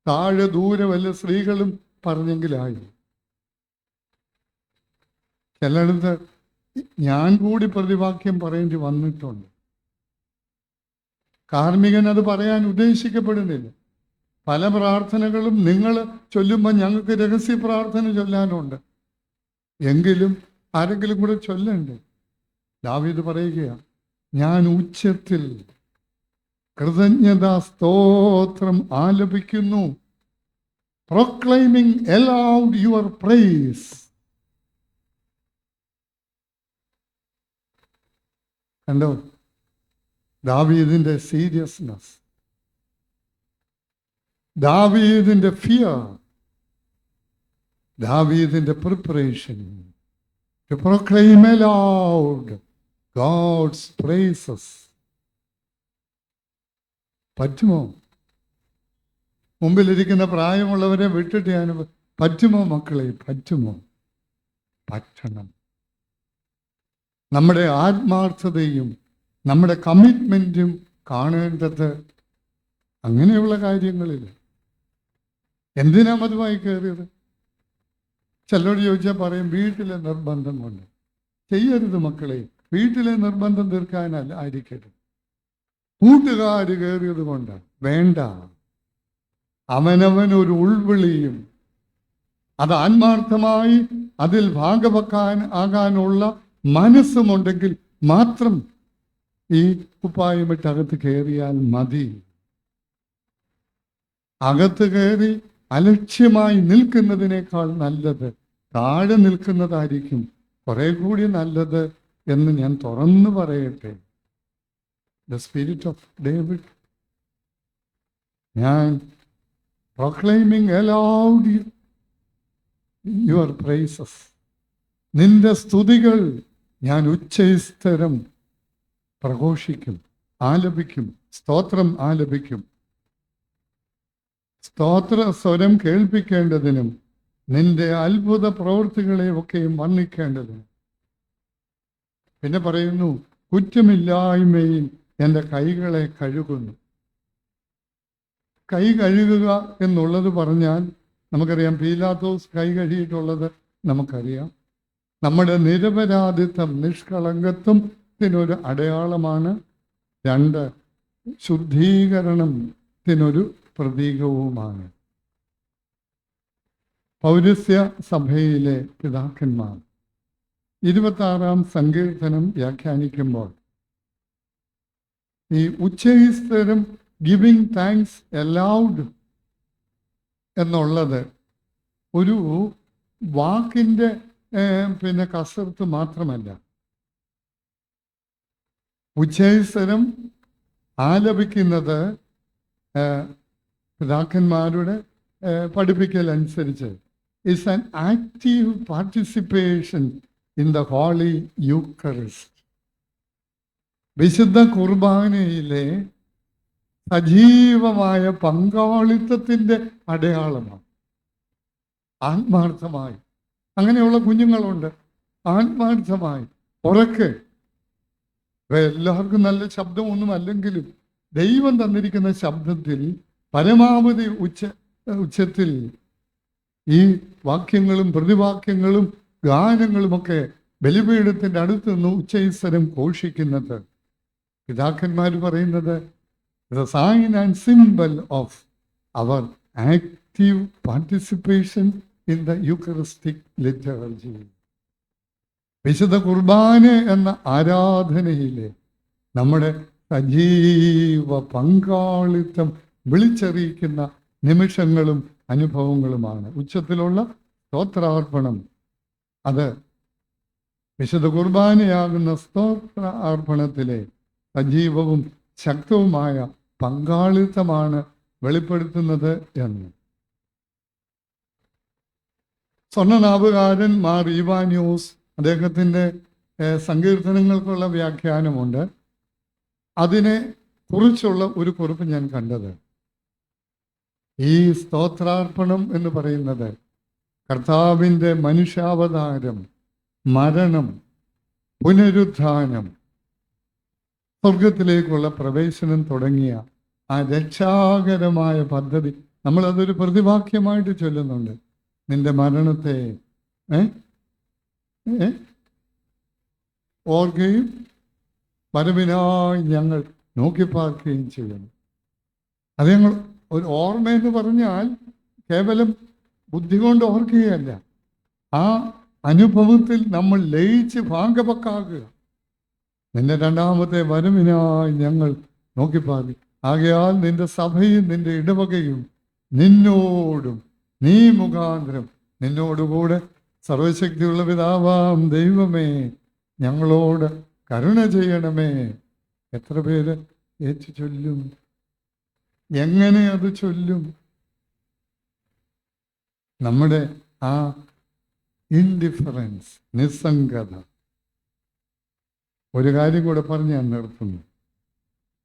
താഴെ ദൂരെ വല്ല സ്ത്രീകളും പറഞ്ഞെങ്കിലായി. ചിലയിടത്ത് ഞാൻ കൂടി പ്രതിവാക്യം പറയേണ്ടി വന്നിട്ടുണ്ട്. കാർമ്മികൻ അത് പറയാൻ ഉദ്ദേശിക്കപ്പെടുന്നില്ല. പല പ്രാർത്ഥനകളും നിങ്ങൾ ചൊല്ലുമ്പോൾ ഞങ്ങൾക്ക് രഹസ്യ പ്രാർത്ഥന ചൊല്ലാനുണ്ട്. എങ്കിലും ആരെങ്കിലും കൂടെ ചൊല്ലണ്ടേ? ദാവീദ് പറയുകയാണ്, ഞാൻ ഉച്ചത്തിൽ കൃതജ്ഞതാ സ്തോത്രം ആലപിക്കുന്നു. proclaiming aloud your praise. കണ്ടോ ദാവീദിന്റെ സീരിയസ്നെസ്, ദാവീദിന്റെ ഫിയർ, ദാവീദിന്റെ preparation to proclaim aloud God's praises. പറ്റുമോ? മുമ്പിലിരിക്കുന്ന പ്രായമുള്ളവരെ വിട്ടിട്ട് ഞാൻ പറ്റുമോ മക്കളെ? പറ്റുമോ? പറ്റണം. നമ്മുടെ ആത്മാർത്ഥതയും നമ്മുടെ കമ്മിറ്റ്മെൻറ്റും കാണേണ്ടത് അങ്ങനെയുള്ള കാര്യങ്ങളിൽ. എന്തിനാ മതമായി കയറിയത്? ചിലരോട് ചോദിച്ചാൽ പറയും വീട്ടിലെ നിർബന്ധം കൊണ്ട്. ചെയ്യരുത് മക്കളെ, വീട്ടിലെ നിർബന്ധം തീർക്കാനല്ല ആയിരിക്കരുത്. കൂട്ടുകാർ കയറിയത് കൊണ്ട് വേണ്ട. അവനവൻ ഒരു ഉൾവിളിയും അത് ആത്മാർത്ഥമായി അതിൽ ഭാഗവക്കാൻ ആകാനുള്ള മനസ്സുമുണ്ടെങ്കിൽ മാത്രം ഈ കുപ്പായമിട്ട് അകത്ത് കയറിയാൽ മതി. അകത്ത് കയറി അലക്ഷ്യമായി നിൽക്കുന്നതിനേക്കാൾ നല്ലത് താഴെ നിൽക്കുന്നതായിരിക്കും കുറെ കൂടി നല്ലത് എന്ന് ഞാൻ തുറന്നു പറയട്ടെ. ദ സ്പിരിറ്റ് ഓഫ് ഡേവിഡ്, ഞാൻ proclaiming aloud your praises, നിന്റെ സ്തുതികൾ ഞാൻ ഉച്ചസ്ഥരം പ്രഘോഷിക്കും, ആലപിക്കും, സ്തോത്രം ആലപിക്കും. സ്തോത്ര സ്വരം കേൾപ്പിക്കേണ്ടതിനും നിന്റെ അത്ഭുത പ്രവൃത്തികളെ ഒക്കെയും വർണ്ണിക്കേണ്ടതിനും. പിന്നെ പറയുന്നു, കുറ്റമില്ലായ്മയിൽ എൻ്റെ കൈകളെ കഴുകുന്നു. കൈ കഴുകുക എന്നുള്ളത് പറഞ്ഞാൽ നമുക്കറിയാം, പീലാത്തോസ് കൈ കഴുകിയിട്ടുള്ളത് നമുക്കറിയാം. നമ്മുടെ നിരപരാധിത്വം, നിഷ്കളങ്കത്വത്തിനൊരു അടയാളമാണ്. 2, ശുദ്ധീകരണത്തിനൊരു പ്രതീകവുമാണ്. പൗരസ്യ സഭയിലെ പിതാക്കന്മാർ 26-ാം സങ്കീർത്തനം വ്യാഖ്യാനിക്കുമ്പോൾ ഈ ഉച്ചസ്ഥരം ഗിവിങ് താങ്ക്സ് അലൗഡ് എന്നുള്ളത് ഒരു വാക്കിൻ്റെ കസർത്ത് മാത്രമല്ല. ഉച്ചസ്ഥരം ആലപിക്കുന്നത് പിതാക്കന്മാരുടെ പഠിപ്പിക്കൽ അനുസരിച്ച് is an active participation in the Holy Eucharist. വിശുദ്ധ കുർബാനയിലെ സജീവമായ പങ്കാളിത്തത്തിൻ്റെ അടയാളമാണ്. ആത്മാർത്ഥമായി അങ്ങനെയുള്ള കുഞ്ഞുങ്ങളുണ്ട്. ആത്മാർത്ഥമായി ഉറക്കെ, എല്ലാവർക്കും നല്ല ശബ്ദമൊന്നും അല്ലെങ്കിലും ദൈവം തന്നിരിക്കുന്ന ശബ്ദത്തിൽ പരമാവധി ഉച്ചത്തിൽ ഈ വാക്യങ്ങളും പ്രതിവാക്യങ്ങളും ഗാനങ്ങളുമൊക്കെ ബലിപീഠത്തിൻ്റെ അടുത്ത് നിന്ന് ഉച്ചസ്ഥരം ഘോഷിക്കുന്നത് പിതാക്കന്മാർ പറയുന്നത് the sign and symbol of our active participation in the Eucharistic liturgy. വിശുദ്ധ കുർബാന എന്ന ആരാധനയിലെ നമ്മുടെ സജീവ പങ്കാളിത്തം വിളിച്ചറിയിക്കുന്ന നിമിഷങ്ങളും അനുഭവങ്ങളുമാണ് ഉച്ചത്തിലുള്ള സ്തോത്രാർപ്പണം. അത് വിശുദ്ധ കുർബാനയാകുന്ന സ്തോത്ര അർപ്പണത്തിലെ സജീവവും ശക്തവുമായ പങ്കാളിത്തമാണ് വെളിപ്പെടുത്തുന്നത് എന്ന് സ്വർണ്ണനാവുകാരൻ മാർ ഈവാന്യോസ് അദ്ദേഹത്തിൻ്റെ സങ്കീർത്തനങ്ങൾക്കുള്ള വ്യാഖ്യാനമുണ്ട്. അതിനെ കുറിച്ചുള്ള ഒരു കുറിപ്പ് ഞാൻ കണ്ടത്, ഈ സ്തോത്രാർപ്പണം എന്ന് പറയുന്നത് കർത്താവിൻ്റെ മനുഷ്യാവതാരം, മരണം, പുനരുത്ഥാനം, സ്വർഗത്തിലേക്കുള്ള പ്രവേശനം തുടങ്ങിയ ആ രക്ഷാകരമായ പദ്ധതി നമ്മളതൊരു പ്രതിവാക്യമായിട്ട് ചൊല്ലുന്നുണ്ട്. നിന്റെ മരണത്തെ ഓർക്കുകയും വരവിനായി ഞങ്ങൾ നോക്കിപ്പാർക്കുകയും ചെയ്യുന്നു. അത് ഞങ്ങൾ ഒരു ഓർമ്മയെന്ന് പറഞ്ഞാൽ കേവലം ബുദ്ധി കൊണ്ട് ഓർക്കുകയല്ല, ആ അനുഭവത്തിൽ നമ്മൾ ലയിച്ച് ഭാഗവക്കാകുക. നിന്റെ രണ്ടാമത്തെ വരവിനായി ഞങ്ങൾ നോക്കിപ്പാർക്കും. ആകയാൽ നിന്റെ സഭയും നിന്റെ ഇടവകയും നിന്നോടും നീ മുഖാന്തരം നിന്നോടുകൂടെ സർവശക്തിയുള്ള പിതാവാം ദൈവമേ ഞങ്ങളോട് കരുണ ചെയ്യണമേ. എത്ര പേര് ഏറ്റു ചൊല്ലും? എങ്ങനെ അത് ചൊല്ലും? നമ്മുടെ ആ ഇൻഡിഫറൻസ്, നിസ്സംഗത. ഒരു കാര്യം കൂടെ പറഞ്ഞ് ഞാൻ നിർത്തുന്നു.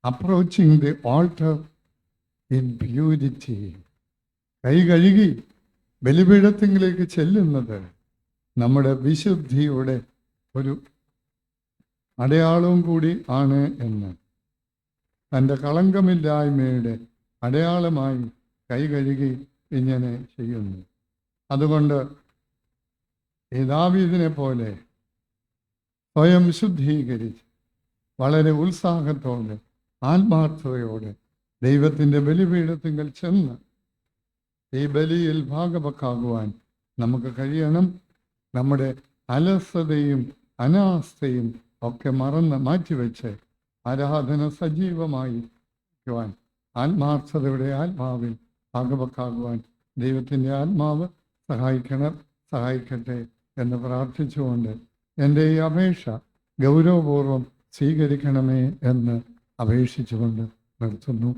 Approaching the alter in purity. കൈ കഴുകി ബലിപീഠത്തിലേക്ക് ചെല്ലുന്നത് നമ്മുടെ വിശുദ്ധിയുടെ ഒരു അടയാളവും കൂടി ആണ് എന്ന് തൻ്റെ കളങ്കമില്ലായ്മയുടെ അടയാളമായി കൈ കഴുകി ഇങ്ങനെ ചെയ്യുന്നു. അതുകൊണ്ട് ദാവീദിനെ പോലെ സ്വയം ശുദ്ധീകരിച്ച് വളരെ ഉത്സാഹത്തോടെ ആത്മാർത്ഥതയോടെ ദൈവത്തിൻ്റെ ബലിപീഠത്തിങ്കൽ ചെന്ന് ഈ ബലിയിൽ ഭാഗവക്കാകുവാൻ നമുക്ക് കഴിയണം. നമ്മുടെ അലസതയും അനാസ്ഥയും ഒക്കെ മാറ്റിവെച്ച് ആരാധന സജീവമായി വയ്ക്കുവാൻ ആത്മാർത്ഥതയുടെ ആത്മാവിൽ ഭാഗവക്കാകുവാൻ ദൈവത്തിൻ്റെ ആത്മാവ് സഹായിക്കട്ടെ എന്ന് പ്രാർത്ഥിച്ചുകൊണ്ട് എൻ്റെ ഈ അപേക്ഷ ഗൗരവപൂർവം സ്വീകരിക്കണമേ എന്ന് അപേക്ഷിച്ചുകൊണ്ട് നിർത്തുന്നു.